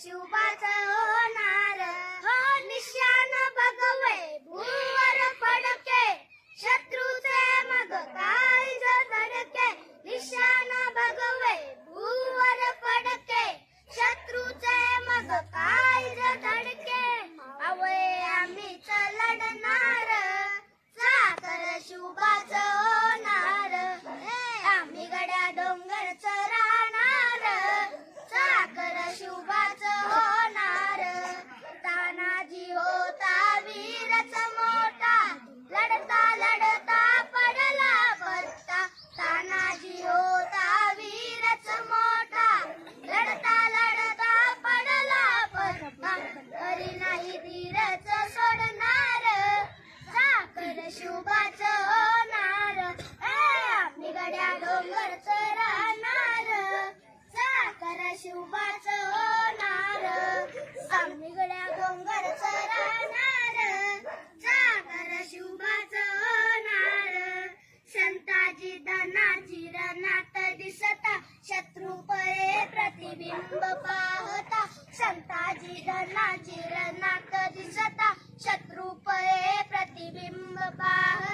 शिवबाचं होणार हो निशाण भगवे भूवर फडके शत्रूचे मग काळीज धडके निशाण भगवे भूवर फडके शत्रूचे मग काळीज धडके अवय आम्हीच लढणार साखर शिवबाचं होणार आम्ही गड्या डोंगरच राहणार साखर शिवबाचं होणार तानाजी होता वीरच मोठा लढता लढता पडला पत्ता तानाजी होता वीरच मोठा लढता लढता पडला पत्ता तरी नाही धीरच सोडणार साखर शिवबाचं होणार आम्ही गड्या डोंगरच राहणार साखर शिवबाचं होणार आम्ही गड्या डोंगरच राहणार साखर शिवबाचं होणार संताजी धनाजी रणात दिसता शत्रू पळे प्रतिबिंब पाहता संताजी धनाजी रणात दिसता शत्रू पळे प्रतिबिंब पाहता